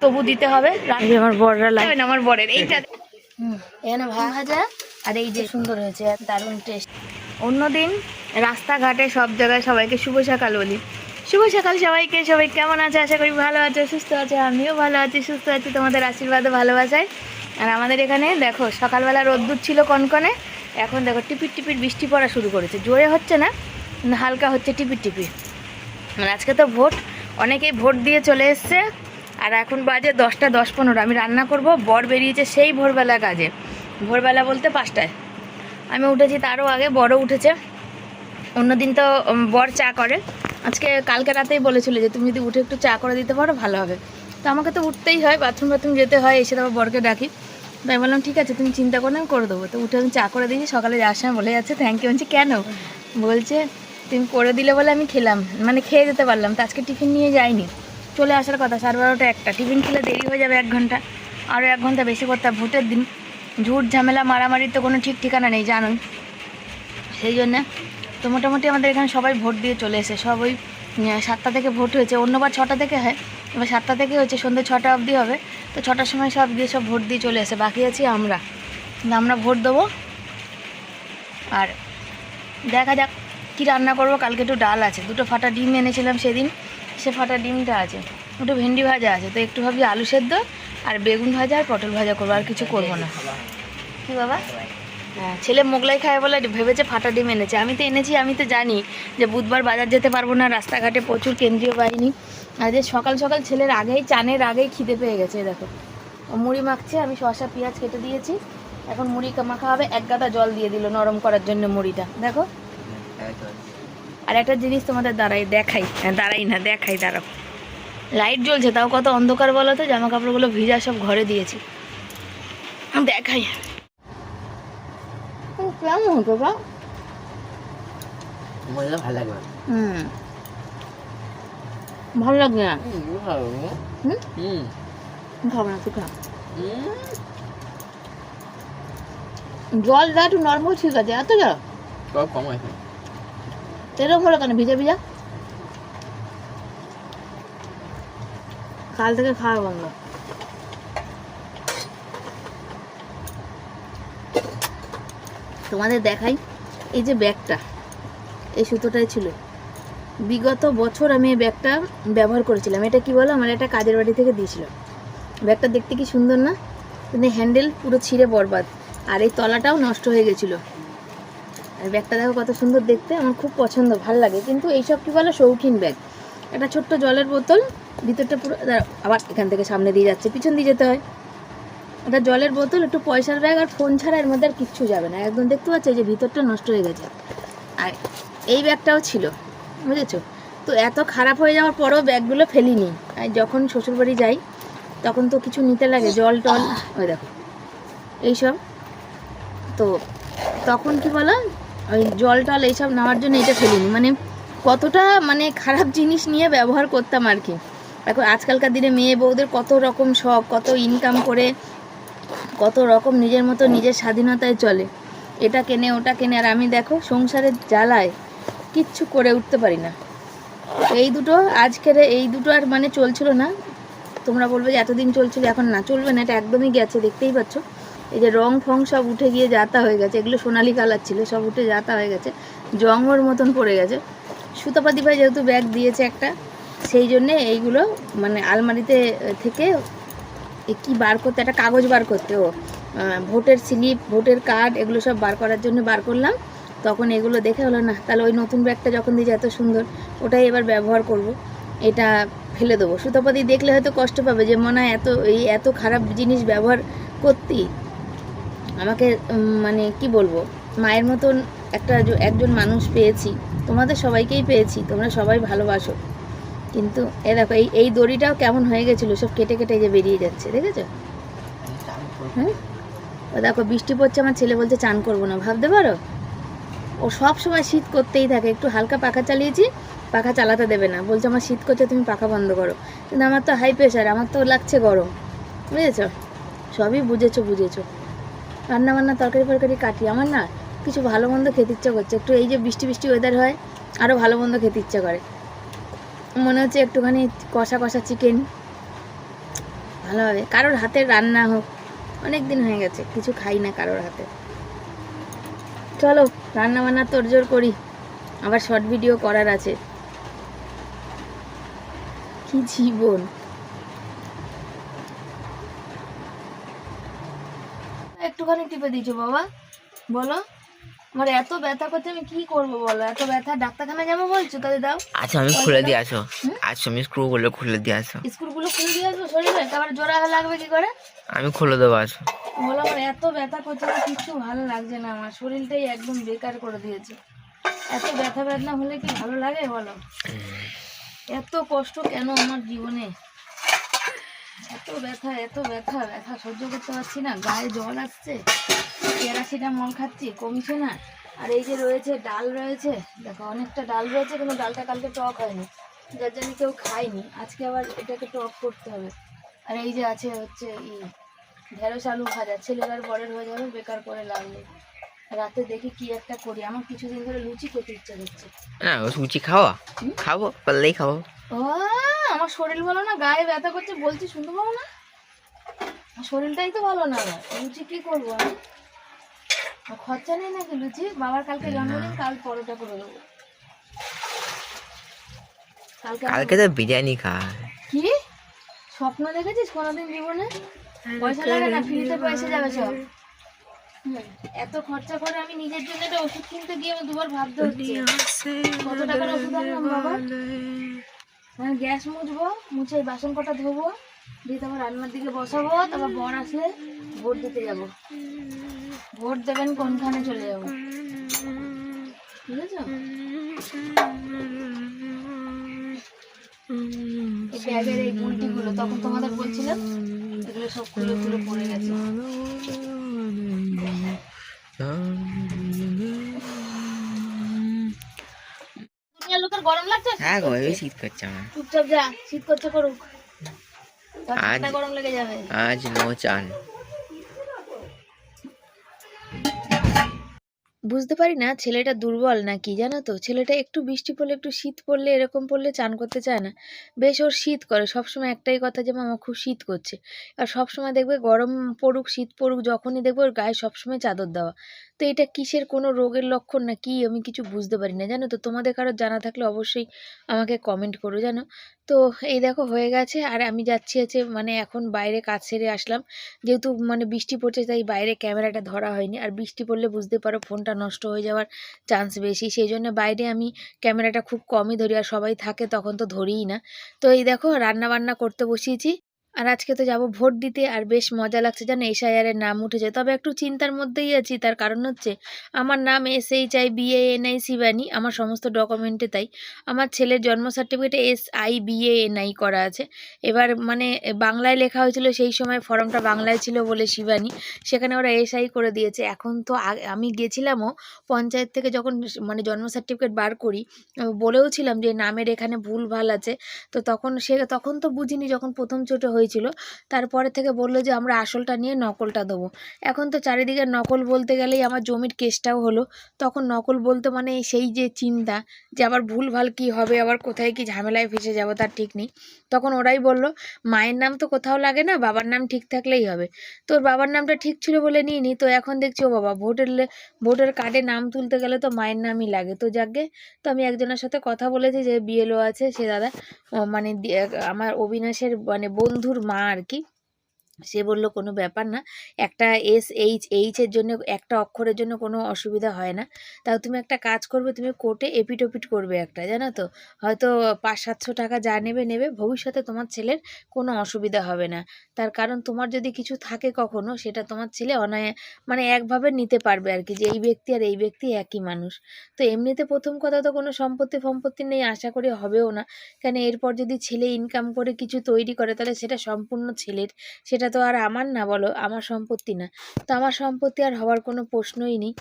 তবু দিতে হবে। আমার বড়রা লাগে না, আমার বরের এইটা এখানে ভাজা আর এই যে সুন্দর হয়েছে, দারুণ টেস্ট। অন্যদিন রাস্তাঘাটে সব জায়গায় সবাইকে শুভ সকাল বলি। শুভ সকাল সবাইকে। সবাই কেমন আছে? আশা করি ভালো আছে, সুস্থ আছে। আমিও ভালো আছি, সুস্থ আছি, তোমাদের আশীর্বাদে ভালোবাসায়। আর আমাদের এখানে দেখো সকালবেলা রোদ্দুর ছিল কনকনে, এখন দেখো টিপির টিপির বৃষ্টি পড়া শুরু করেছে। জোরে হচ্ছে না, হালকা হচ্ছে টিপির টিপির। মানে আজকে তো ভোট, অনেকেই ভোট দিয়ে চলে এসছে। আর এখন বাজে 10টা 10-15। আমি রান্না করব, বর বেরিয়েছে সেই ভোরবেলা কাজে। ভোরবেলা বলতে 5টায় আমি উঠেছি, তারও আগে বড় উঠেছে। অন্যদিন তো বর চা করে, আজকে কালকে রাতেই বলেছিল যে তুমি যদি উঠে একটু চা করে দিতে পারো ভালো হবে। তো আমাকে তো উঠতেই হয়, বাথরুম যেতে হয়, এসে তারপর বরকে ডাকি। তো আমি বললাম ঠিক আছে তুমি চিন্তা করো, আমি করে দেবো। তো উঠে আমি চা করে দিয়েছি। সকালে যাওয়ার সময় বলে যাচ্ছে থ্যাংক ইউ। বলছি কেন? বলছে তুমি করে দিলে বলে আমি খেলাম, মানে খেয়ে যেতে পারলাম। তো আজকে টিফিন নিয়ে যাইনি, চলে আসার কথা 12:30 একটা। টিফিন খেলে দেরি হয়ে যাবে 1 ঘন্টা, আরও 1 ঘন্টা বেশি করতে হবে। ভোটের দিন ঝুট ঝামেলা মারামারির তো কোনো ঠিক ঠিকানা নেই জানোই। সেই জন্যে তো মোটামুটি আমাদের এখানে সবাই ভোট দিয়ে চলে এসে, সব ওই 7টা থেকে ভোট হয়েছে। অন্যবার 6টা থেকে হয়, এবার 7টা থেকে হচ্ছে, সন্ধ্যে 6টা অবধি হবে। তো 6টার সময় সব গিয়ে সব ভোট দিয়ে চলে এসে। বাকি আছি আমরা ভোট দেবো। আর দেখা যাক কী রান্না করবো। কালকে একটু ডাল আছে, 2টো ফাটা ডিম এনেছিলাম সেদিন, সে ফাটা ডিমটা আছে, 2টো ভেন্ডি ভাজা আছে। তো একটু ভাবছি আলু সেদ্ধ আর বেগুন ভাজা আর পটল ভাজা করবো, আর কিছু করবো না। কি বাবা? হ্যাঁ, ছেলে মোগলাই খায় বলে ভেবেছে ফাটা ডিম এনেছে। আমি তো এনেছি, আমি তো জানি যে বুধবার বাজার যেতে পারবো না, রাস্তাঘাটে প্রচুর কেন্দ্রীয় বাহিনী। আর যে সকাল সকাল ছেলের আগেই, চানের আগেই খিদে পেয়ে গেছে। দেখো ও মুড়ি মাখছে, আমি শসা পেঁয়াজ কেটে দিয়েছি, এখন মুড়ি মাখা হবে। 1 গাদা জল দিয়ে দিল নরম করার জন্য মুড়িটা। দেখো আর একটা জিনিস তোমাদের দেখাই, দাঁড়াও। লাইট জ্বলছে, তাও কত অন্ধকার বলো তো। জামা কাপড়গুলো ভিজা, সব ঘরে দিয়েছি, দেখাই। কেমন হতো বা ভালো লাগবে? ভালো লাগবে না। খাবো না, তুই খা। জল দা একটু নর্মাল ঠিক আছে, এত যা সব কম আছে। এরকম হলো কেন? ভিজা ভিজা। কাল থেকে খাওয়া বন্ধ। তোমাদের দেখাই, এই যে ব্যাগটা, এই সুতোটাই ছিল। বিগত বছর আমি এই ব্যাগটা ব্যবহার করেছিলাম। এটা কি বলো, আমার একটা কাজের বাড়ি থেকে দিয়েছিল। ব্যাগটা দেখতে কি সুন্দর না, কিন্তু হ্যান্ডেল পুরো ছিঁড়ে বরবাদ, আর এই তলাটাও নষ্ট হয়ে গেছিলো। আর ব্যাগটা দেখো কত সুন্দর দেখতে, আমার খুব পছন্দ, ভাল লাগে। কিন্তু এইসব কি বলো, শৌখিন ব্যাগ। একটা ছোট্ট জলের বোতল, ভিতরটা পুরো, আবার এখান থেকে সামনে দিয়ে যাচ্ছে, পিছন দিয়ে যেতে হয়। একটা জলের বোতল, একটু পয়সার ব্যাগ, আর ফোন ছাড়া এর মধ্যে আর কিচ্ছু যাবে না। একদম দেখতে পাচ্ছ যে ভিতরটা নষ্ট হয়ে গেছে। আর এই ব্যাগটাও ছিল, বুঝেছো? তো এত খারাপ হয়ে যাওয়ার পরেও ব্যাগগুলো ফেলিনি। আর যখন শ্বশুরবাড়ি যাই তখন তো কিছু নিতে লাগে, জল টল, ওই দেখো এইসব। তো তখন কি বলো, ওই জল টল এইসব নেওয়ার জন্য এটা ফেলিনি। মানে কতটা মানে খারাপ জিনিস নিয়ে ব্যবহার করতাম আর কি। এখন আজকালকার দিনে মেয়ে বউদের কত রকম শখ, কত ইনকাম করে, কত রকম নিজের মতো নিজের স্বাধীনতায় চলে, এটা কেনে ওটা কেনে। আর আমি দেখো সংসারের জ্বালায় কিচ্ছু করে উঠতে পারি না। এই দুটো আজকের এই দুটো আর মানে চলছিল না। তোমরা বলবে যে এতদিন চলছিল, এখন না, চলবে না, এটা একদমই গেছে। দেখতেই পাচ্ছ এই যে রং ফং সব উঠে গিয়ে যাতা হয়ে গেছে। এগুলো সোনালি কালার ছিল, সব উঠে যাতা হয়ে গেছে, জঙ্গর মতন পড়ে গেছে। সুতাপাতি ভাই যেহেতু ব্যাগ দিয়েছে একটা, সেই জন্যে এইগুলো মানে আলমারিতে থেকে কি বার করতে, একটা কাগজ বার করতে, ও ভোটের স্লিপ, ভোটের কার্ড, এগুলো সব বার করার জন্য বার করলাম। তখন এগুলো দেখে হলো না, তাহলে ওই নতুন ব্যাগটা যখন দিয়েছে এত সুন্দর, ওটাই এবার ব্যবহার করব। এটা ফেলে দেবো। সুতাপাতি দেখলে হয়তো কষ্ট পাবে যে মনে হয় এত খারাপ জিনিস ব্যবহার করতি। আমাকে মানে কি বলবো, মায়ের মতন একজন মানুষ পেয়েছি। তোমাদের সবাইকেই পেয়েছি, তোমরা সবাই ভালোবাসো। কিন্তু এ দেখো এই দড়িটাও কেমন হয়ে গেছিলো, সব কেটে কেটে যে বেরিয়ে যাচ্ছে, দেখেছো? হ্যাঁ, ও দেখো বৃষ্টি পড়ছে, আমার ছেলে বলছে চান করবো না, ভাবতে পারো। ও সব সময় শীত করতেই থাকে। একটু হালকা পাখা চালিয়েছি, পাখা চালাতে দেবে না, বলছে আমার শীত করছে, তুমি পাখা বন্ধ করো। কিন্তু আমার তো হাই প্রেশার, আমার তো লাগছে গরম, বুঝেছো? সবই বুঝেছো। রান্নাবান্না তরকারি ফরকারি কাটি, আমার না কিছু ভালো মন্দ খেতে ইচ্ছা করছে। একটু এই যে বৃষ্টি ওয়েদার হয়, আরও ভালো মন্দ খেতে ইচ্ছা করে। মনে হচ্ছে একটুখানি কষা চিকেন, ভালো হবে। কারোর হাতের রান্না হোক, অনেক দিন হয়ে গেছে কিছু খাই না কারোর হাতে। চলো রান্না বান্না তোড়জোড় করি, আবার শর্ট ভিডিও করার আছে। কি জীবন! একটুখানি টিপে দিয়েছো বাবা, বলো। আমার এত ব্যথা করছে, আমি কি করবো বলো? এত ব্যথা, ডাক্তারখানা যাবো বলছো? তাহলে দাও। আচ্ছা আমি খুলে দিয়ে আসো, আচ্ছা আমি স্ক্রুগুলো খুলে দিয়ে আসো। স্ক্রুগুলো খুলে দিয়ে আসবো শরীরে, তারপরে জোড়া লাগবে কি করে? আমি খুলে দেবো, আসো। বলো, আমার এত ব্যথা করছে না, কিছু ভালো লাগছে না, আমার শরীরটাই একদম বেকার করে দিয়েছে। এত ব্যথা বেদনা হলে কি ভালো লাগে বলো? এত কষ্ট কেন আমার জীবনে? এত ব্যথা, এত ব্যথা, ব্যথা সহ্য করতে পারছি না, গায়ে জল আসছে, প্যারাসিটামল খাচ্ছি, কমছে না। আর এই যে রয়েছে ডাল রয়েছে, দেখো অনেকটা ডাল রয়েছে, কিন্তু ডালটা কালকে টক হয়নি, যার জন্য কেউ খায়নি। আজকে আবার এটাকে টক করতে হবে। আর এই যে আছে হচ্ছে ঢেঁড়স আলু ভাজা, ছেলের বড়ের হয়ে যাবে, বেকার করে লাগলে। রাতে দেখি কি একটা করি, আমার কিছুদিন ধরে লুচি খেতে ইচ্ছে করছে। না সুচি খাওয়া, খাবো পারলেই খাবো। ও আমার শরীর ভালো না, গায়ে ব্যথা করছে, বলছি শুনতে পাবো না? শরীরটাই তো ভালো না, লুচি কি করবো আমি? খরচা নেই নাকি লুচি? বাবার কালকে জন্মদিন, কাল পরোটা করে দেবো। কালকে তো বিরিয়ানি খায়। কি স্বপ্ন দেখেছিস কোনোদিন জীবনে? পয়সা লাগে না, ফ্রিতে পয়সা যাবে সব। এত খরচা করে আমি নিজের জন্য একটা ওষুধ কিনতে গিয়ে আমি দুবার ভাবতে হচ্ছে কত টাকার ওষুধ আনলাম বাবা। আমি গ্যাস মুছবো, মুছে বাসন কটা ধোবো, দিয়ে তারপর রান্নার দিকে বসাবো, তারপর বর আসলে ভোট দিতে যাব। ভোট দেবেন কোনখানে চলে যাবো, বুঝেছ? এই ব্যাগের এই গুলটিগুলো তখন তোমাদের বলছিলাম, এগুলো সব খুলে খুলে পড়ে গেছে। দুনিয়ার লোকের গরম লাগছে? হ্যাঁ গো, শীত করছে আমার। চুপচাপ যা, শীত করছে করুক, গরম লেগে যাবে। আজ নো চান। বুঝতে পারি না ছেলেটা দুর্বল না কি, জানো তো? ছেলেটা একটু বৃষ্টি পড়লে, একটু শীত পড়লে, এরকম পড়লে চান করতে চায় না। বেশ ওর শীত করে, সবসময় একটাই কথা যে মামা খুব শীত করছে। আর সবসময় দেখবে গরম পড়ুক শীত পড়ুক, যখনই দেখবে ওর গায়ে সবসময় চাদর দেওয়া। তো এটা কিসের কোনো রোগের লক্ষণ না কি, আমি কিছু বুঝতে পারি না, জানো তো? তোমাদের কারোর জানা থাকলে অবশ্যই আমাকে কমেন্ট করো, জানো তো? এই দেখো হয়ে গেছে, আর আমি যাচ্ছি মানে এখন বাইরে কাজ সেরে আসলাম, যেহেতু মানে বৃষ্টি পড়ছে তাই বাইরে ক্যামেরাটা ধরা হয়নি। আর বৃষ্টি পড়লে বুঝতে পারো ফোনটা নষ্ট হয়ে যাওয়ার চান্স বেশি, সেই জন্য বাইরে আমি ক্যামেরাটা খুব কমই ধরি, আর সবাই থাকে তখন তো ধরিই না। তো এই দেখো রান্না বান্না করতে বসিয়েছি। আর আজকে তো যাব ভোট দিতে, আর বেশ মজা লাগছে জানো, এসআইআর নাম উঠেছে। তবে একটু চিন্তার মধ্যেই আছি, তার কারণ হচ্ছে আমার নাম SHIBANI শিবানী, আমার সমস্ত ডকুমেন্টে তাই। আমার ছেলের জন্ম সার্টিফিকেটে SIBANI করা আছে। এবার মানে বাংলায় লেখা হয়েছিল, সেই সময় ফর্মটা বাংলায় ছিল বলে শিবানী, সেখানে ওরা SI করে দিয়েছে। এখন তো আমি গেছিলামও পঞ্চায়েত থেকে, যখন মানে জন্ম সার্টিফিকেট বার করি, বলেও ছিলাম যে নামের এখানে ভুল ভাল আছে। তো তখন তো বুঝিনি, যখন প্রথম ছোটো হয়েছিল, তারপরে থেকে বললো যে আমরা আসলটা নিয়ে নকলটা দেবো। এখন তো চারিদিকে নকল বলতে গেলেই আমার জমির কেসটাও হলো, তখন নকল বলতে মানে সেই যে চিন্তা যে আবার ভুল ভাল কী হবে, আবার কোথায় কি ঝামেলায় ফেসে যাবো তার ঠিক নেই। তখন ওরাই বলল মায়ের নাম তো কোথাও লাগে না, বাবার নাম ঠিক থাকলেই হবে। তোর বাবার নামটা ঠিক ছিল বলে নিইনি, তো এখন দেখছি ও বাবা ভোটের কার্ডে নাম তুলতে গেলে তো মায়ের নামই লাগে। তো যাকে, তো আমি একজনের সাথে কথা বলেছি যে BLO আছে, সে দাদা মানে আমার অবিনাশের মানে বন্ধুর মা আর কি, সে বলল কোনো ব্যাপার না, একটা SHH জন্য একটা অক্ষরের জন্য কোনো অসুবিধা হয় না। তাও তুমি একটা কাজ করবে, তুমি কোর্টে এপিটোপিট করবে একটা, জানো তো? হয়তো 500-700 টাকা যা নেবে, ভবিষ্যতে তোমার ছেলের কোনো অসুবিধা হবে না। তার কারণ তোমার যদি কিছু থাকে কখনো, সেটা তোমার ছেলে মানে একভাবে নিতে পারবে আর কি, যে এই ব্যক্তি আর এই ব্যক্তি একই মানুষ। তো এমনিতে প্রথম কথা তো কোনো সম্পত্তি নেই, আশা করি হবেও না। কেন এরপর যদি ছেলে ইনকাম করে কিছু তৈরি করে, তাহলে সেটা সম্পূর্ণ ছেলের, সেটা তো আর আমার না, বলো? আমার সম্পত্তি না, তো আমার সম্পত্তি আর হওয়ার কোনো প্রশ্নই নেই।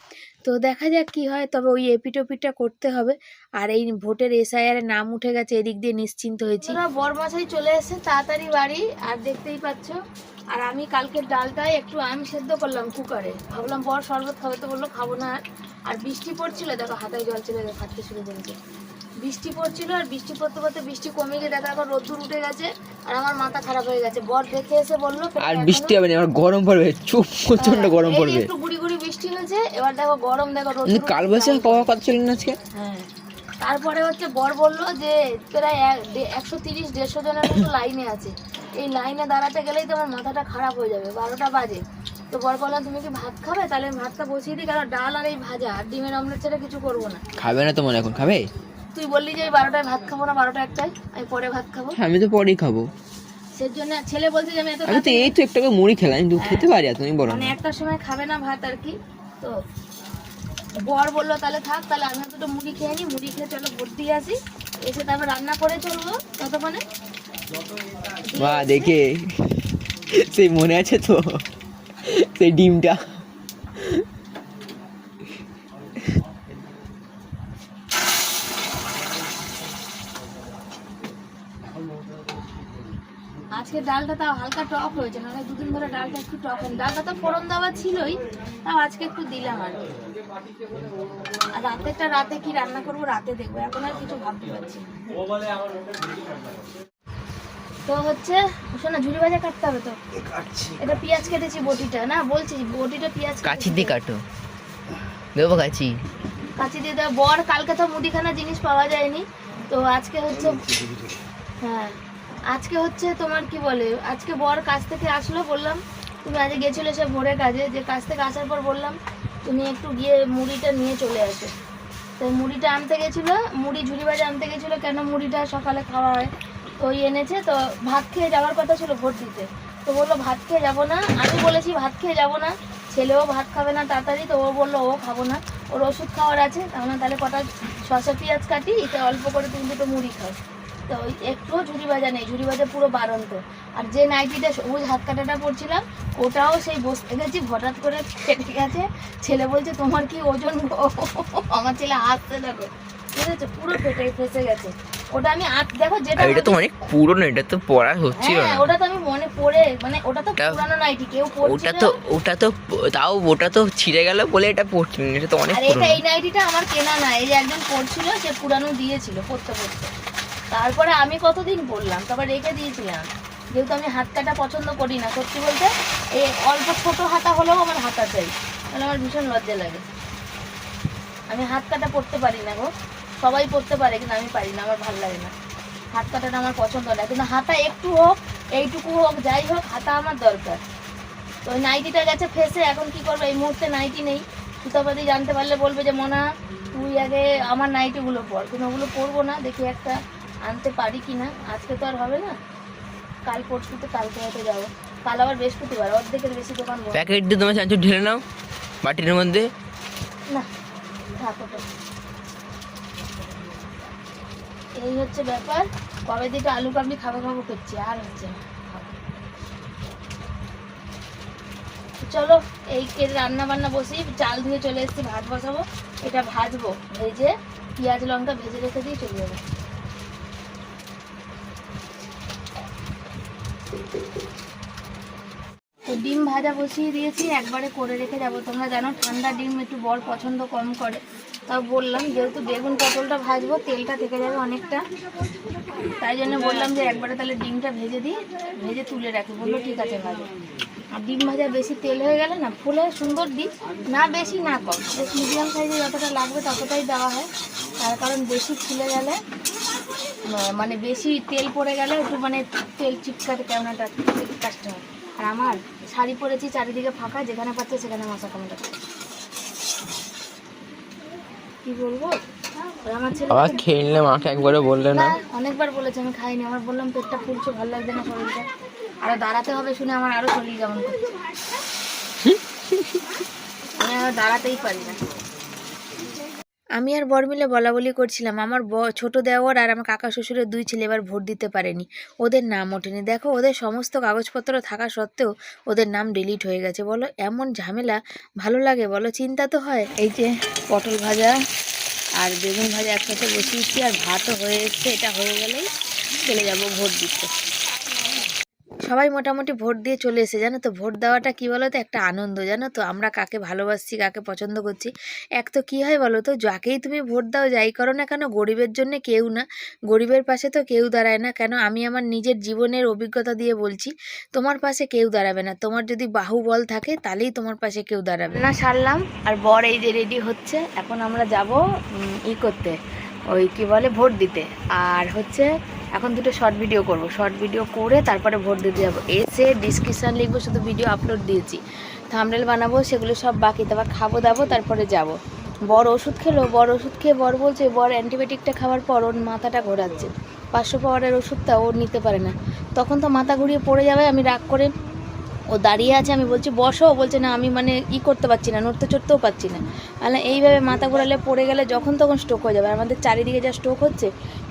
তো দেখা যাক কি হয়, তবে ওই এপিটোপিটটা করতে হবে। আর এই ভোটের SIR এর নাম উঠে গেছে, এদিক দিয়ে নিশ্চিন্ত হয়েছি। বরমাসাই চলে এসেছে তাড়াতাড়ি বাড়ি, আর দেখতেই পাচ্ছ। আর আমি কালকের ডালটায় একটু আম সেদ্ধ করলাম কুকারে, ভাবলাম বর শরবত খাবে, তো বললো খাবো না। আর বৃষ্টি পড়ছিল, দেখো হাতায় জল চলে ফাটতে শুরু করেছে। বৃষ্টি পড়ছিল, আর বৃষ্টি পড়তে পড়তে বৃষ্টি কমে গিয়ে দেখা এখন রোদ্দুর উঠে গেছে, আর আমার মাথা খারাপ হয়ে গেছে। বর দেখে এসে বললো আর বৃষ্টি হবে না, আমার গরম পড়বে, চুপ প্রচন্ড গরম পড়বে। একটু গুড়ি গুড়ি বৃষ্টি হয়েছে, এবার দেখো গরম, দেখো কিন্তু কাল বৈশাখী কথা ছিল না আজকে। হ্যাঁ, তারপরে হচ্ছে বর বললো যে প্রায় 130-150 জনের মতো লাইনে আছে, এই লাইনে দাঁড়াতে গেলেই তো আমার মাথাটা খারাপ হয়ে যাবে। 12টা বাজে, তো বর বললাম তুমি কি ভাত খাবে, তাহলে ভাতটা বসিয়ে দিই, কারণ ডাল আর এই ভাজা আর ডিমের অমলেট ছাড়া কিছু করবো না। খাবে না তো মনে, এখন খাবে? তুই বললি যে এই 12টায় ভাত খাবো না, 12টা 1টায় আমি পরে ভাত খাবো, আমি তো পরেই খাবো। সেই জন্য ছেলে বলছে যে আমি এত আমি তো এই তো একটু আগে মুড়ি খেলাম, আমি দুধ খেতে পারি, আর তুমি বলো মানে না। একটার সময় খাবে না ভাত আর কি। তো বর বললো তাহলে থাক, তাহলে আমি দুটো মুড়ি খেয়ে নিই, মুড়ি খেয়ে চলো ভোট দিয়ে আসি, এসে তারপর রান্না করে চলবো ততক্ষণে। মা দেখে সেই মনে আছে তো সেই ডিমটা, আজকে ডালটা তাও হালকা টক হয়েছে, নাহলে দুদিন ধরে ডালটা একটু টক হয়নি। ডালটা তো ফোড়ন দেওয়া ছিলই, তাও আজকে একটু দিলাম আর কি। আর রাতে কি রান্না করবো রাতে দেখবো, এখন আর কিছু ভাবতে পারছি না। তো হচ্ছে শোনা, ঝুড়ি ভাজা কাটতে হবে তো, এটা পেঁয়াজ কেটেছি বটিটা, না বলছি বটিটা পেঁয়াজ কাছি দিয়ে কাটো, দেবো কাছি। কাঁচি দিয়ে দেওয়া। বর কালকে তো মুদিখানা জিনিস পাওয়া যায়নি, তো আজকে হচ্ছে, হ্যাঁ আজকে হচ্ছে তোমার কি বলে, আজকে বর কাজ থেকে আসলো, বললাম তুমি আজকে গেছিলে সে ভোরের কাজে, যে কাজ থেকে আসার পর বললাম তুমি একটু গিয়ে মুড়িটা নিয়ে চলে আসো। তো মুড়িটা আনতে গেছিলো, মুড়ি ঝুড়ি ভাজা আনতে গেছিলো, কেন মুড়িটা সকালে খাওয়া হয়, তো ওই এনেছে। তো ভাত খেয়ে যাওয়ার কথা ছিল ভোট দিতে, তো বললো ভাত খেয়ে যাবো না, আমি বলেছি ভাত খেয়ে যাবো না, ছেলেও ভাত খাবে না তাড়াতাড়ি, তো ও বললো ও খাবো না, ওর ওষুধ খাওয়ার আছে, তাহলে কটা শসা পেঁয়াজ কাটি, এতে অল্প করে তুমি দুটো মুড়ি খাও। তো ওই একটুও ঝুড়ি ভাজা নেই, ঝুড়ি ভাজা পুরো বারন্ত। আর যে নাইটিটা সবুজ হাত কাটাটা পড়ছিলাম, ওটাও সেই বসতে গেছি হঠাৎ করে ফেটে গেছে। ছেলে বলছে তোমার কি ওজন গো? আমার ছেলে হাসতে দেখো, বুঝেছো, পুরো ফেসে গেছে। ওটা আমি দেখো যেটা, এটা তো অনেক পুরনো, এটা তো পড়া হচ্ছিল না। হ্যাঁ ওটা তো আমি মনে পড়ে, মানে ওটা তো পুরানো নাইটি, কেউ পড়ছিল। ওটা তো ছিঁড়ে গেল বলে এটা পড়ছে না, এটা তো অনেক আর পুরনো। এই নাইটিটা আমার কেনা না, এই যে একজন পড়ছিল, সে পুরানো দিয়েছিল পড়তে পড়তে, তারপরে আমি কতদিন পরলাম, তারপর রেখে দিয়েছিলাম, যেহেতু আমি হাত কাটা পছন্দ করি না সত্যি বলতে। এই অল্প ছোট হাতা হলেও আমার হাতা চাই, তাহলে আমার ভীষণ লজ্জা লাগে। আমি হাত কাটা পরতে পারি না গো, সবাই পরতে পারে কিন্তু আমি পারি না, আমার ভালো লাগে না, হাত কাটাটা আমার পছন্দ না। কিন্তু হাতা একটু হোক, এইটুকু হোক, যাই হোক, হাতা আমার দরকার। তো ওই নাইটিটা গেছে ফেসে, এখন কি করবো, এই মুহূর্তে নাইটি নেই। সুতাপাতি জানতে পারলে বলবে যে মনা তুই আগে আমার নাইটিগুলো পর, কিন্তু ওগুলো পরবো না, দেখি একটা আনতে পারি কি না। আজকে তো আর হবে না, কাল পরশু তো, কালকে হয়তো যাবো, কাল আবার বৃহস্পতিবার, অর্ধেকের বেশি দোকান বন্ধ। প্যাকেট দিয়ে তোমার চাঁচু ঢেলে নাও বাটির মধ্যে। না থাক ওটা। এই হচ্ছে ব্যাপার, কবে দিকে আলু কাবলি খাবো করছি, আর হচ্ছে না। চলো এই রান্না বান্না বসি, চাল ধুয়ে চলে এসেছি, ভাত বসাবো, এটা ভাজবো, ভেজে পেঁয়াজ লঙ্কা ভেজে রেখে দিয়ে চলে যাবো। তো ডিম ভাজা বসিয়ে দিয়েছি, একবারে করে রেখে যাবো। তোমরা জানো ঠান্ডা ডিম একটু বর পছন্দ কম করে, তাও বললাম যেহেতু বেগুন পটলটা ভাজবো, তেলটা থেকে যাবে অনেকটা, তাই জন্য বললাম যে একবারে তাহলে ডিমটা ভেজে দিই, ভেজে তুলে রাখি। বললো ঠিক আছে ভাজো। আর ডিম ভাজা বেশি তেল হয়ে গেলে না ফুলে সুন্দর ডিম, না বেশি না কম, বেশ মিডিয়াম সাইজে যতটা লাগবে ততটাই দেওয়া হয়। তার কারণ বেশি ফুলে গেলে, মানে বেশি তেল পড়ে গেলে একটু মানে তেল চিপকাতে কেমনটা কষ্ট হয়। আর আমার শাড়ি পরেছি, চারিদিকে ফাঁকা, যেখানে পাচ্ছে সেখানে মশা কামড়াচ্ছে, কি বলবো। আমার ছেলে আবার খেয়ে নিলে মাকে একবারে বললে না। অনেকবার বলেছে, আমি খাইনি, আমার বললাম পেটটা ফুলছে, ভালো লাগছে না শরীরটা, আরো দাঁড়াতে হবে শুনে আমার আরো শরীর কেমন করছে, আমি আর দাঁড়াতেই পারি না। আমি আর বর মিলে বলা বলি করছিলাম, আমার ছোট দেওর আর আমার কাকা শ্বশুরের 2 ছেলে এবার ভোট দিতে পারেনি, ওদের নাম ওঠেনি। দেখো ওদের সমস্ত কাগজপত্র থাকা সত্ত্বেও ওদের নাম ডিলিট হয়ে গেছে। বলো এমন ঝামেলা ভালো লাগে বলো, চিন্তা তো হয়। এই যে পটল ভাজা আর বেগুন ভাজা একসাথে বসিয়েছি, আর ভাতও হয়ে এসছে, এটা হয়ে গেলেই চলে যাব ভোট দিতে। সবাই মোটামুটি ভোট দিয়ে চলে এসে, জানো তো ভোট দেওয়াটা কী বলো তো একটা আনন্দ, জানো তো আমরা কাকে ভালোবাসছি কাকে পছন্দ করছি। এক তো কী হয় বলো তো, যাকেই তুমি ভোট দাও যাই করো না কেন গরিবের জন্য কেউ না, গরিবের পাশে তো কেউ দাঁড়ায় না। কেন আমি আমার নিজের জীবনের অভিজ্ঞতা দিয়ে বলছি, তোমার পাশে কেউ দাঁড়াবে না। তোমার যদি বাহুবল থাকে তাহলেই তোমার পাশে কেউ দাঁড়াবে না। সারলাম আর বর এই যে রেডি হচ্ছে, এখন আমরা যাব করতে, ওই কি বলে ভোট দিতে। আর হচ্ছে এখন দুটো শর্ট ভিডিও করব, শর্ট ভিডিও করে তারপরে ভোট দিতে যাবো। এসে ডিসক্রিপশান লিখবো, শুধু ভিডিও আপলোড দিয়েছি, থাম্বনেল বানাবো, সেগুলো সব বাকি। তারপর খাবো দাবো, তারপরে যাব। বর ওষুধ খেলো, বর ওষুধ খেয়ে বর বলছে, বর অ্যান্টিবায়োটিকটা খাওয়ার পর ওর মাথাটা ঘোরাচ্ছে, 500 পাওয়ারের ওষুধটা ও নিতে পারে না। তখন তো মাথা ঘুরিয়ে পড়ে যাবে। আমি রাগ করে, ও দাঁড়িয়ে আছে, আমি বলছি বসো, ও বলছে না আমি মানে করতে পারছি না, নড়তে চড়তেও পারছি না। মানে এইভাবে মাথা ঘোরালে পড়ে গেলে যখন তখন স্ট্রোক হয়ে যাবে। আমাদের চারিদিকে যা স্ট্রোক হচ্ছে,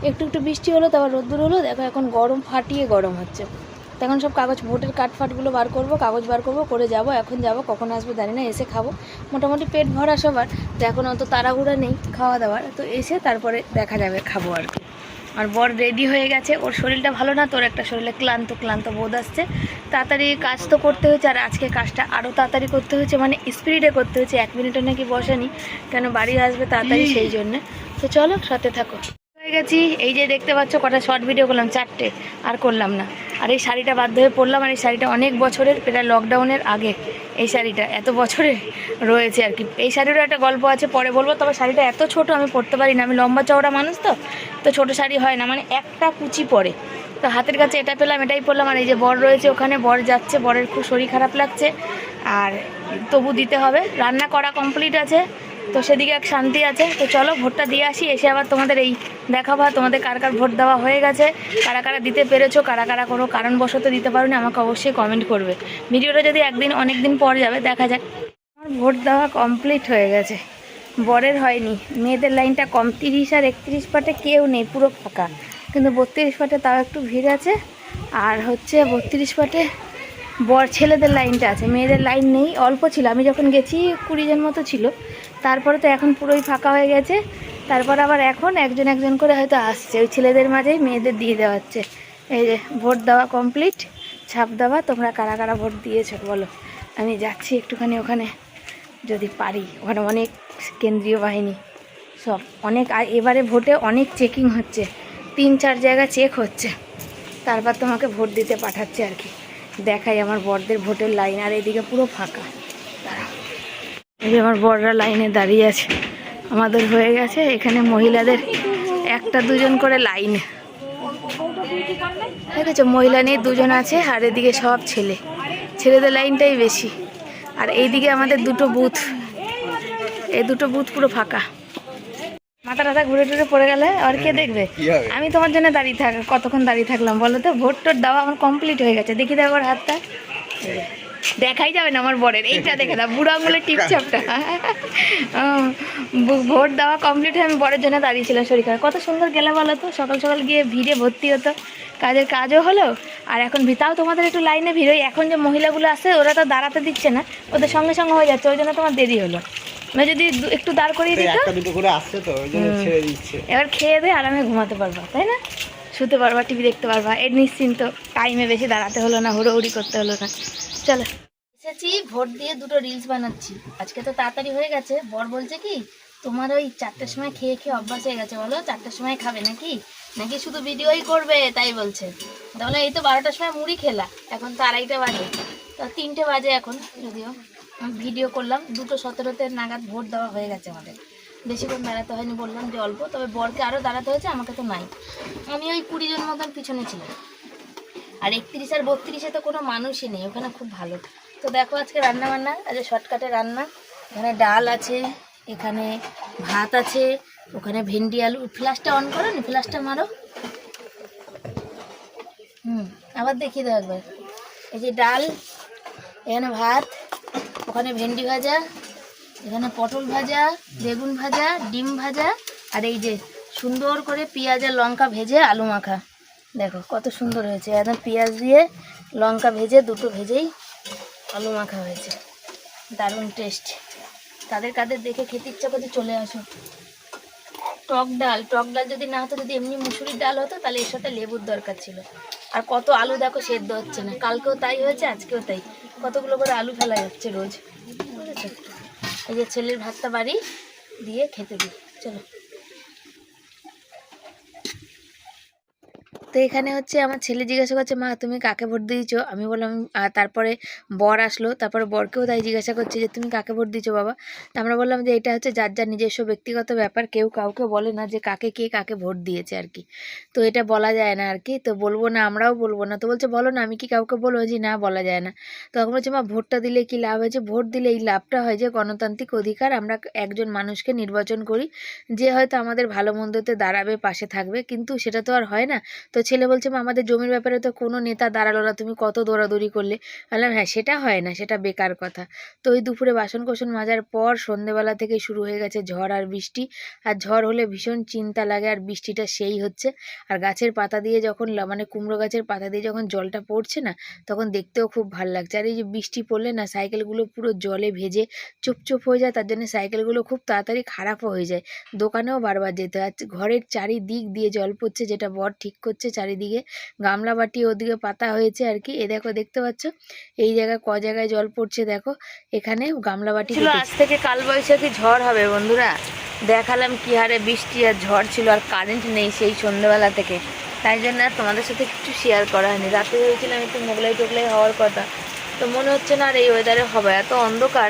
একটু একটু বৃষ্টি হলো তারপর রোদ্দুর হলো, দেখো এখন গরম ফাটিয়ে গরম হচ্ছে। তখন সব কাগজ ভোটের কাঠফাটগুলো বার করব, কাগজ বার করব, করে যাব। এখন যাব, কখন আসবো জানি না, এসে খাবো। মোটামুটি পেট ভরা সবার, তো এখন অত তাড়াহুড়া নেই খাওয়া দাওয়ার, তো এসে তারপরে দেখা যাবে খাবো আর কি। আর বর রেডি হয়ে গেছে, ওর শরীরটা ভালো না, তোর একটা শরীরে ক্লান্ত ক্লান্ত বোধ আসছে। তাড়াতাড়ি কাজ তো করতে হয়েছে, আর আজকে কাজটা আরও তাড়াতাড়ি করতে হয়েছে, মানে স্পিডে করতে হয়েছে, 1 মিনিটও নাকি বসেনি, কেন বাড়ি আসবে তাড়াতাড়ি সেই জন্যে। তো চলো সাথে থাকো। হয়ে গেছি, এই যে দেখতে পাচ্ছ কটা শর্ট ভিডিও করলাম, 4টে, আর করলাম না। আর এই শাড়িটা বাধ্য হয়ে পরলাম, আর এই শাড়িটা অনেক বছরের, প্রায় লকডাউনের আগে এই শাড়িটা এত বছরের রয়েছে আর কি। এই শাড়িরও একটা গল্প আছে, পরে বলবো। তবে শাড়িটা এত ছোট আমি পরতে পারি না, আমি লম্বা চওড়া মানুষ, তো ছোটো শাড়ি হয় না, মানে একটা কুচি পরে। তো হাতের কাছে এটা পেলাম, এটাই পরলাম। আর এই যে বর রয়েছে ওখানে, বর যাচ্ছে, বরের খুব শরীর খারাপ লাগছে, আর তবু দিতে হবে। রান্না করা কমপ্লিট আছে, তো সেদিকে এক শান্তি আছে। তো চলো ভোটটা দিয়ে আসি, এসে আবার তোমাদের এই দেখাবো তোমাদের কার কার ভোট দেওয়া হয়ে গেছে, কারা কারা দিতে পেরেছো, কারা কারা কোনো কারণবশত দিতে পারোনি, আমাকে অবশ্যই কমেন্ট করবে। ভিডিওটা যদি একদিন অনেক দিন পর যাবে, দেখা যাক। আমার ভোট দেওয়া কমপ্লিট হয়ে গেছে, বরের হয়নি। মেয়েদের লাইনটা কম, 30 আর 31 পাটে কেউ নেই, পুরো ফাঁকা। কিন্তু 32 পাটে তাও একটু ভিড় আছে, আর হচ্ছে 32 পাটে বর ছেলেদের লাইনটা আছে, মেয়েদের লাইন নেই, অল্প ছিল। আমি যখন গেছি 20 জন মতো ছিল, তারপরে তো এখন পুরোই ফাঁকা হয়ে গেছে। তারপর আবার এখন একজন একজন করে হয়তো আসছে, ওই ছেলেদের মাঝেই মেয়েদের দিয়ে দেওয়া হচ্ছে। এই যে ভোট দেওয়া কমপ্লিট, ছাপ দেওয়া। তোমরা কারা কারা ভোট দিয়েছো বলো। আমি যাচ্ছি একটুখানি ওখানে, যদি পারি। ওখানে অনেক কেন্দ্রীয় বাহিনী সব অনেক, আর এবারে ভোটে অনেক চেকিং হচ্ছে, 3-4 জায়গায় চেক হচ্ছে, তারপর তোমাকে ভোট দিতে পাঠাচ্ছে আর কি। দেখাই আমার বরদের ভোটের লাইন, আর এদিকে পুরো ফাঁকা। দাঁড়াও, এই যে আমার বররা লাইনে দাঁড়িয়ে আছে, আমাদের হয়ে গেছে। এখানে মহিলাদের 1-2 করে লাইন, ঠিক আছে, মহিলা নিয়ে 2 জন আছে, আর এদিকে সব ছেলে, ছেলেদের লাইনটাই বেশি। আর এইদিকে আমাদের 2টো বুথ, এই 2টো বুথ পুরো ফাঁকা। মাথা টাথা ঘুরে টুরে পড়ে গেলে আর কে দেখবে? আমি তোমার জন্য দাঁড়িয়ে কতক্ষণ দাঁড়িয়ে থাকলাম বলো তো? ভোট টোট দেওয়া আমার কমপ্লিট হয়ে গেছে। দেখি দাও আবার হাতটা, দেখাই যাবে না আমার বরের, এইটা দেখে দাও, বুড়ো আঙুলের টিপচাপটা। ভোট দেওয়া কমপ্লিট হয়ে আমি বরের জন্য দাঁড়িয়েছিলাম। শরীর খারাপ, কত সুন্দর গেলে বলো তো, সকাল সকাল গিয়ে ভিড়ে ভর্তি হতো, কাজের কাজও হলো। আর এখন তাও তোমাদের একটু লাইনে ভিড়, ওই এখন যে মহিলাগুলো আসে ওরা তো দাঁড়াতে দিচ্ছে না, ওদের সঙ্গে সঙ্গে হয়ে যাচ্ছে, ওই জন্য তোমার দেরি হলো। মানে যদি একটু দাঁড় করিয়ে দিত, এবার খেয়ে দিয়ে আরামে ঘুমাতে পারবা, তাই না? শুতে পারবা, টিভি দেখতে পারবা, এর নিশ্চিন্ত, টাইমে বেশি দাঁড়াতে হলো না, হুড়োহুড়ি করতে হলো না। চলো, এসেছি, ভোট দিয়ে 2টো রিলস বানাচ্ছি। আজকে তো তাড়াতাড়ি হয়ে গেছে। বর বলছে কি, তোমার ওই 4টের সময় খেয়ে খেয়ে অভ্যাস হয়ে গেছে, বলো 4টের সময় খাবে নাকি, নাকি শুধু ভিডিওই করবে তাই বলছে। তাহলে এই তো 12টার সময় মুড়ি খেলা, এখন তো 2:30 বাজে, তো 3টে বাজে এখন। যদিও ভিডিও করলাম, 2:17 নাগাদ ভোট দেওয়া হয়ে গেছে আমাদের। বেশিক্ষণ দাঁড়াতে হয়নি, বললাম যে অল্প, তবে বরকে আরও দাঁড়াতে হয়েছে, আমাকে তো নাই। আমি ওই 20 জন মতন পিছনে ছিলাম। আর 31 আর 32-এ তো কোনো মানুষই নেই, ওখানে খুব ভালো। তো দেখো আজকে রান্না বান্না, আজকে শর্টকাটে রান্না। এখানে ডাল আছে, এখানে ভাত আছে, ওখানে ভেন্ডি আলু। ফ্ল্যাশটা অন করো নি, ফ্ল্যাশটা মারো। আবার দেখিয়ে দাও একবার। এই যে ডাল, এখানে ভাত, ওখানে ভেন্ডি ভাজা, এখানে পটল ভাজা, বেগুন ভাজা, ডিম ভাজা, আর এই যে সুন্দর করে পেঁয়াজ আর লঙ্কা ভেজে আলু মাখা। দেখো কত সুন্দর হয়েছে, একদম পেঁয়াজ দিয়ে লঙ্কা ভেজে, 2টো ভেজেই আলু মাখা হয়েছে, দারুণ টেস্ট। কাদের কাদের দেখে খেতে ইচ্ছা করছে চলে আসো। টক ডাল, টক ডাল যদি না হতো, যদি এমনি মুসুরির ডাল হতো, তাহলে এর সাথে লেবুর দরকার ছিল। আর কত আলু দেখো সেদ্ধ হচ্ছে না, কালকেও তাই হয়েছে আজকেও তাই, কতগুলো করে আলু ফেলা যাচ্ছে রোজ, বুঝেছো। এই যে ছেলের ভাতটা বাড়ি দিয়ে খেতে দিই, চলো। তো এখানে হচ্ছে আমার ছেলে জিজ্ঞাসা করছে, মা তুমি কাকে ভোট দিয়েছো? আমি বললাম, তারপরে বর আসলো, তারপরে বরকেও তাই জিজ্ঞাসা করছে যে তুমি কাকে ভোট দিয়েছো বাবা? তো আমরা বললাম যে এটা হচ্ছে যার যার নিজস্ব ব্যক্তিগত ব্যাপার, কেউ কাউকে বলে না যে কাকে কে কাকে ভোট দিয়েছে আর কি। তো এটা বলা যায় না আর কি, তো বলবো না, আমরাও বলবো না। তো বলছে বলো না, আমি কি কাউকে বলবো? যে না, বলা যায় না। তখন বলছে মা ভোটটা দিলে কি লাভ হয়েছে? ভোট দিলে এই লাভটা হয় যে গণতান্ত্রিক অধিকার, আমরা একজন মানুষকে নির্বাচন করি যে হয়তো আমাদের ভালো মন্দতে দাঁড়াবে, পাশে থাকবে, কিন্তু সেটা তো আর হয় না। তো ছেলে বলছে মা আমাদের জমির ব্যাপারে তো কোনো নেতা দাঁড়ালো না, তুমি কত দৌড়াদৌড়ি করলে। বললাম হ্যাঁ সেটা হয় না, সেটা বেকার কথা। তো ওই দুপুরে বাসন কোসন মাজার পর সন্ধেবেলা থেকে শুরু হয়ে গেছে ঝড় আর বৃষ্টি। আর ঝড় হলে ভীষণ চিন্তা লাগে, আর বৃষ্টিটা সেই হচ্ছে। আর গাছের পাতা দিয়ে যখন মানে কুমড়ো গাছের পাতা দিয়ে যখন জলটা পড়ছে না, তখন দেখতেও খুব ভালো লাগছে। আর এই যে বৃষ্টি পড়লে না সাইকেলগুলো পুরো জলে ভেজে চুপচুপ হয়ে যায়, তার জন্য সাইকেলগুলো খুব তাড়াতাড়ি খারাপও হয়ে যায়, দোকানেও বারবার যেতে হয়। ঘরের চারিদিক দিয়ে জল পড়ছে, যেটা বর ঠিক করছে। চারিদিকে গামলা বাটি ওদিকে পাতা হয়েছে আর কি। এ দেখো, দেখতে পাচ্ছ এই জায়গায় জায়গায় জল পড়ছে, দেখো এখানে গামলা বাটি ছিল। আজ থেকে কালবৈশাখী ঝড় হবে বন্ধুরা, দেখালাম কি হারে বৃষ্টি আর ঝড় ছিল, আর কারেন্ট নেই সেই সন্ধ্যেবেলা থেকে, তাই জন্য আর তোমাদের সাথে কিছু শেয়ার করা হয়নি। রাতে ভেবেছিলাম একটু মোগলাই টোগলাই হওয়ার কথা, তো মনে হচ্ছে না আর এই ওয়েদারে হবে, এত অন্ধকার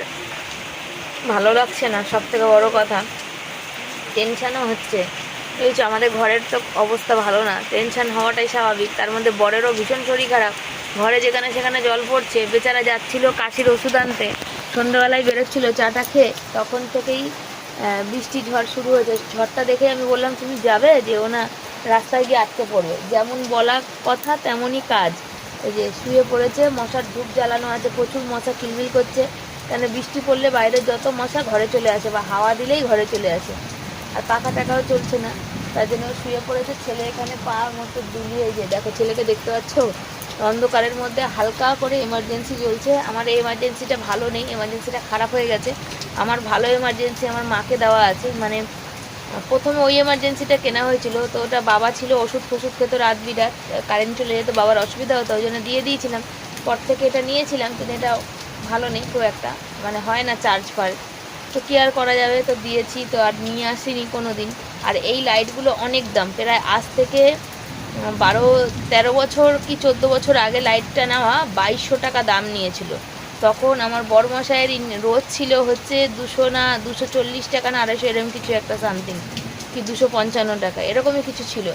ভালো লাগছে না। সব থেকে বড় কথা টেনশানও হচ্ছে, বুঝেছো। আমাদের ঘরের তো অবস্থা ভালো না, টেনশান হওয়াটাই স্বাভাবিক। তার মধ্যে বরেরও ভীষণ শরীর খারাপ, ঘরে যেখানে সেখানে জল পড়ছে। বেচারা যাচ্ছিল কাশির ওষুধ আনতে, সন্ধ্যাবেলায় বেরোচ্ছিল চাটা খেয়ে, তখন থেকেই বৃষ্টি ঝড় শুরু হয়েছে। ঝড়টা দেখে আমি বললাম তুমি যাবে, যেও না, রাস্তায় গিয়ে আটকে পড়বে। যেমন বলা কথা তেমনই কাজ। এই যে শুয়ে পড়েছে, মশার ধূপ জ্বালানো আছে, প্রচুর মশা কিলবিল করছে, কেন বৃষ্টি পড়লে বাইরে যত মশা ঘরে চলে আসে, বা হাওয়া দিলেই ঘরে চলে আসে। আর পাখা টাকাও চলছে না, তার জন্য শুয়ে পড়েছে। ছেলে এখানে পা মতো দুলিয়ে, যে দেখো ছেলেকে দেখতে পাচ্ছ, অন্ধকারের মধ্যে হালকা করে এমার্জেন্সি চলছে। আমার এই এমার্জেন্সিটা ভালো নেই, এমার্জেন্সিটা খারাপ হয়ে গেছে। আমার ভালো এমার্জেন্সি আমার মাকে দেওয়া আছে, মানে প্রথমে ওই এমার্জেন্সিটা কেনা হয়েছিল, তো ওটা বাবা ছিল, ওষুধ ফষুধ খেতো রাত বিরাত, কারেন্ট চলে যেত, বাবার অসুবিধা হতো, ওই জন্য দিয়ে দিয়েছিলাম। পর থেকে এটা নিয়েছিলাম, কিন্তু এটা ভালো নেই খুব একটা, মানে হয় না চার্জ ফার, তো কী আর করা যাবে, তো দিয়েছি, তো আর নিয়ে আসিনি কোনো দিন। আর এই লাইটগুলো অনেক দাম, প্রায় আজ থেকে 12-13 বছর কি 14 বছর আগে লাইটটা নেওয়া 2200 টাকা দাম নিয়েছিল। তখন আমার বড়মশাইয়ের রোজ ছিল হচ্ছে 200 না 240 টাকা না 250, এরকম কিছু একটা সামথিং, কি 255 টাকা এরকমই কিছু ছিল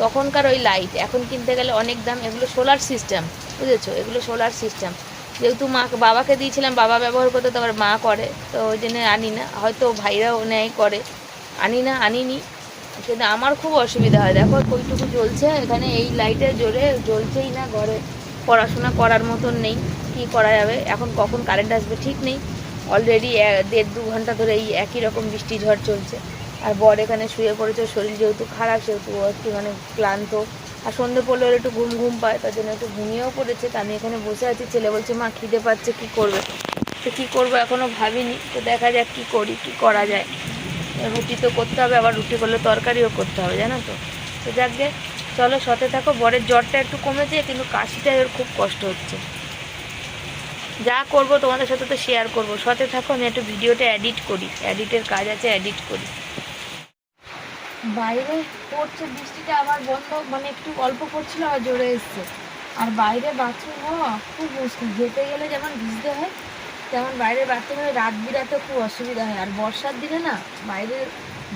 তখনকার ওই লাইট। এখন কিনতে গেলে অনেক দাম। এগুলো সোলার সিস্টেম, বুঝেছো, এগুলো সোলার সিস্টেম। যেহেতু বাবাকে দিয়েছিলাম, বাবা ব্যবহার করতে, তো আবার মা করে, তো ওই জন্য আনি না, হয়তো ভাইরাও নেয় করে, আনিনি। কিন্তু আমার খুব অসুবিধা হয়, দেখো কইটুকু জ্বলছে এখানে, এই লাইটের জোরে জ্বলছেই না, ঘরে পড়াশোনা করার মতন নেই, কি করা যাবে। এখন কখন কারেন্ট আসবে ঠিক নেই, অলরেডি 1.5-2 ঘন্টা ধরে এই একই রকম বৃষ্টি ঝড় চলছে। আর বর এখানে শুয়ে পড়েছে, শরীর যেহেতু খারাপ সেহেতু একটু মানে ক্লান্ত, আর সন্ধে পড়লে ওর একটু ঘুম ঘুম পায়, তার জন্য একটু ঘুমিয়েও পড়েছে। তা আমি এখানে বসে আছি, ছেলে বলছে মা খিদে পাচ্ছে, কী করবে? তো কী করবো এখনও ভাবিনি, তো দেখা যাক কী করি, কী করা যায়। রুটি তো করতে হবে, আবার রুটি করলে তরকারিও করতে হবে, জানো তো। তো যাকগে, চলো সাথে থাকো। বরের জ্বরটা একটু কমেছে, কিন্তু কাশিটাই ওর খুব কষ্ট হচ্ছে। যা করব তোমাদের সাথে তো শেয়ার করব, সাথে থাকো। আমি একটু ভিডিওটা এডিট করি, এডিটের কাজ আছে, এডিট করি। বাইরে পড়ছে বৃষ্টিটা, আবার বন্ধ, মানে একটু অল্প পড়ছিল আবার জোরে এসছে। আর বাইরে বাথরুম হওয়া খুব মুশকিল, যেতে গেলে যেমন ভিজতে হয়, তেমন বাইরে বাথরুমে রাত বিরাতে খুব অসুবিধা হয়। আর বর্ষার দিনে না বাইরে,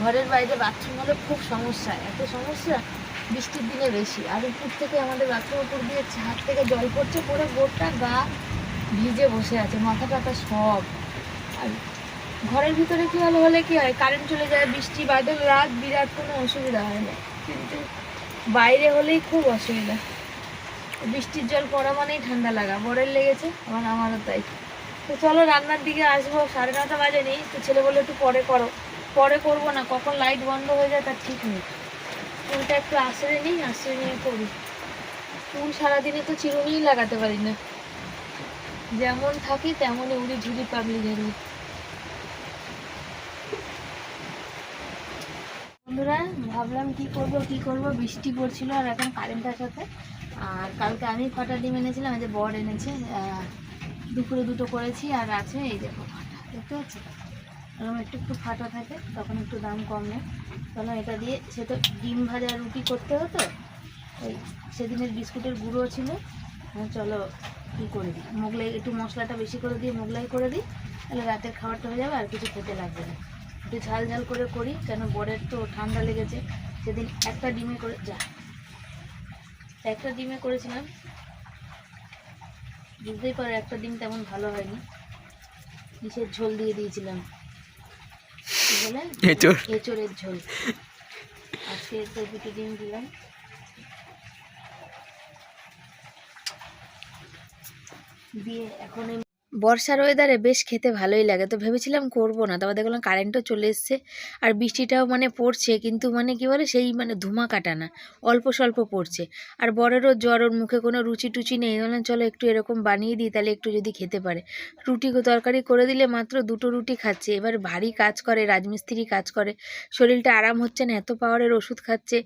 ঘরের বাইরে বাথরুম হলে খুব সমস্যা, এত সমস্যা বৃষ্টির দিনে বেশি। আর উপর থেকে আমাদের বাথরুম উপর দিয়ে ছাদ থেকে জল পড়ছে, পরে গোটা গা ভিজে বসে আছে, মাথা টাথা সব। আর ঘরের ভিতরে কি হলে কি হয়, কারেন্ট চলে যায়, বৃষ্টি বাদল রাত বিরাট, কোনো অসুবিধা হয় না, কিন্তু বাইরে হলেই খুব অসুবিধা। বৃষ্টির জল পড়া মানেই ঠান্ডা লাগা, বরের লেগেছে, আবার আমারও তাই। তো চলো রান্নার দিকে আসবো, 9:30 বাজেনি, তো ছেলে বলে একটু পরে করো। পরে করবো না, কখন লাইট বন্ধ হয়ে যায় তার ঠিক নেই। চুলটা একটু আশ্রয় নিই, আশ্রয় নিয়ে করি। চুল সারাদিনে তো চিরুনিই লাগাতে পারি না, যেমন থাকি তেমনই উড়ি ঝুড়ি পাগলি ঝেড়ি। বন্ধুরা ভাবলাম কি করব, বৃষ্টি পড়ছিল, আর এখন কারেন্ট আসাতে আর কালকে আমি ফাটা ডিম এনেছিলাম, এই যে বর এনেছে, দুপুরে দুটো করেছি। আর আছে এই দেখো ফাটা, দেখতে পাচ্ছি এরকম একটু একটু ফাটা থাকে, তখন একটু দাম কম নেয়। তাহলে এটা দিয়ে সে তো ডিম ভাজা রুটি করতে হতো, ওই সেদিনের বিস্কুটের গুঁড়ো ছিল, চলো কী করে দিই, মোগলাই একটু মশলাটা বেশি করে দিয়ে মোগলাই করে দিই, তাহলে রাতের খাবারটা হয়ে যাবে, আর কিছু খেতে লাগবে না। একটু ঝাল ঝাল করে করি, কেন বরের তো ঠান্ডা লেগেছে। সেদিন একটা ডিমে করেছিলাম, বুঝতেই পারো একটা ডিম তেমন ভালো হয়নি, কিসের ঝোল দিয়ে দিয়েছিলাম, কি বলে, এঁচোড়ের ঝোল। আজকে তো দুটো ডিম দিলাম। দিয়ে এখন বর্ষার ওয়েদারে বেশ খেতে ভালোই লাগে, তো ভেবেছিলাম করবো না, তারপর দেখলাম কারেন্টও চলে এসছে, আর বৃষ্টিটাও মানে পড়ছে, কিন্তু মানে কি বলে সেই মানে ধুমা কাটা না, অল্প স্বল্প পড়ছে। আর বরেরও জ্বর, ওর মুখে কোনো রুচি টুচি নেই, বললাম চলো একটু এরকম বানিয়ে দিই, তাহলে একটু যদি খেতে পারে। রুটি তরকারি করে দিলে মাত্র দুটো রুটি খাচ্ছে, এবার ভারী কাজ করে, রাজমিস্ত্রি কাজ করে, শরীরটা আরাম হচ্ছে না, এত পাওয়ারের ওষুধ খাচ্ছে,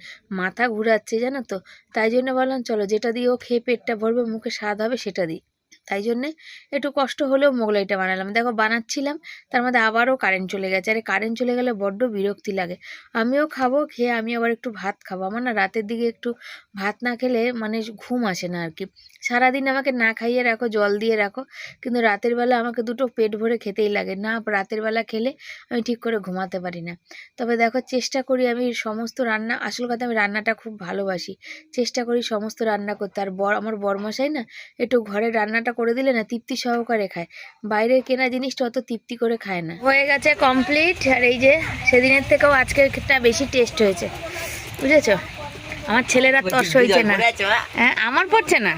মাথা ঘুরাচ্ছে জানো তো। তাই জন্য বললাম চলো যেটা দিয়ে ও খেয়ে পেটটা ভরবে, মুখে স্বাদ হবে সেটা দিই। তাই জন্যে একটু কষ্ট হলেও মোগলাইটা বানালাম। দেখো বানাচ্ছিলাম, তার মধ্যে আবারও কারেন্ট চলে গেছে। আরে কারেন্ট চলে গেলে বড্ড বিরক্তি লাগে। আমিও খাবো, খেয়ে আমি আবার একটু ভাত খাবো। আমার না রাতের দিকে একটু ভাত না খেলে মানে ঘুম আসে না আর কি। সারাদিন আমাকে না খাইয়ে রাখো, জল দিয়ে রাখো, কিন্তু রাতের বেলা আমাকে দুটো পেট ভরে খেতেই লাগে, না রাতের বেলা খেলে আমি ঠিক করে ঘুমাতে পারি না। তবে দেখো চেষ্টা করি আমি সমস্ত রান্না, আসল কথা আমি রান্নাটা খুব ভালোবাসি, চেষ্টা করি সমস্ত রান্না করতে। আর আমার বরমশাই না একটু ঘরের রান্নাটা করে দিলে না তৃপ্তি সহকারে খায়, বাইরের কেনা জিনিসটা অত তৃপ্তি করে খায় না। হয়ে গেছে কমপ্লিট। আর এই যে সেদিনের থেকেও আজকেরটা বেশি টেস্ট হয়েছে, বুঝেছো। আমার ছেলেরা তর্স হয়েছে না, হ্যাঁ আমার পড়ছে না,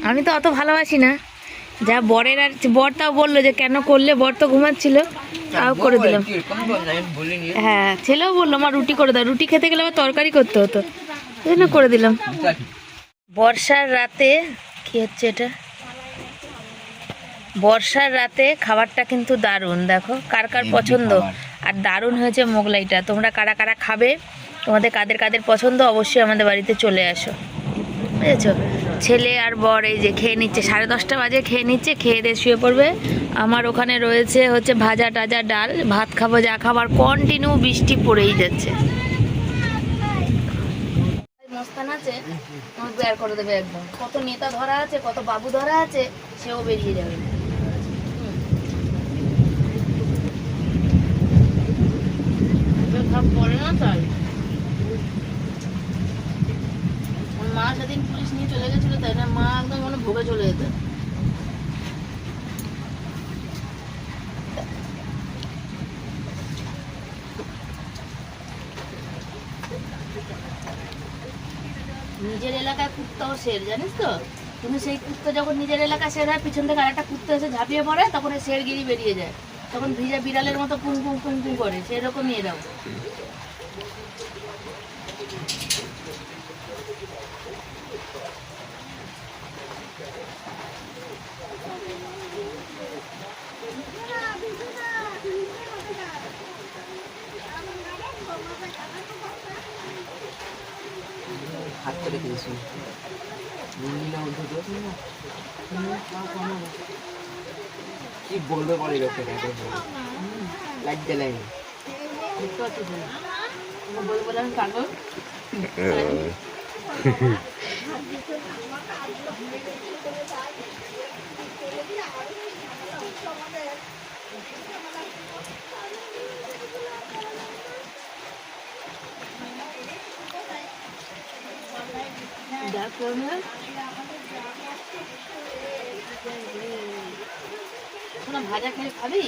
আমি তো অত ভালোবাসি না। যা বরের, আর বরটাও বললো যে কেন করলে, বর তো ঘুমাচ্ছিল, তাও করে দিলাম। হ্যাঁ ছেলেও বললো আমার রুটি করে দাও, রুটি খেতে গেলে আবার তরকারি করতে হতো, এই জন্য করে দিলাম। বর্ষার রাতে কি হচ্ছে এটা, বর্ষার রাতে খাবারটা কিন্তু দারুণ, দেখো কার কার পছন্দ। আর দারুণ হয়েছে মোগলাইটা, তোমরা কারা কারা খাবে, তোমাদের কাদের কাদের পছন্দ অবশ্যই আমাদের বাড়িতে চলে আসো, বুঝেছো। ছেলে আর বর এই যে খেয়ে নিচ্ছে, 10:30 বাজে খেয়ে নিচ্ছে, খেয়ে দিয়ে শুয়ে পড়বে। আমার ওখানে রয়েছে হচ্ছে ভাজা টাজা ডাল, ভাত খাবো যা খাবার, কন্টিনিউ বৃষ্টি পড়েই যাচ্ছে। মস্তান আছে, বের করে দেবে একদম, কত নেতা ধরা আছে, কত বাবু ধরা আছে, সেও বেরিয়ে যাবে। পড়ে না তাই মা সেদিন পুলিশ নিয়ে চলে গেছিল, তাই না, মা একদম মনে ভোগে চলে যেত। নিজের এলাকায় কুত্তাও শের, জানিস তো, কিন্তু সেই কুত্তা যখন নিজের এলাকায় শের হয়, পিছন থেকে আরেকটা কুত্তা এসে ঝাঁপিয়ে পড়ে, তখন এই শেরগিরি বেরিয়ে যায়, তখন ভিজা বিড়ালের মতো পুং পুং পুং পুং করে, সেরকমই এরাও। হাত করে দিয়েছি কি বলবে বলে লোককে, লাইট জ্বালাইনি বললাম পাগল। ভাজা খেয়ে খাবি?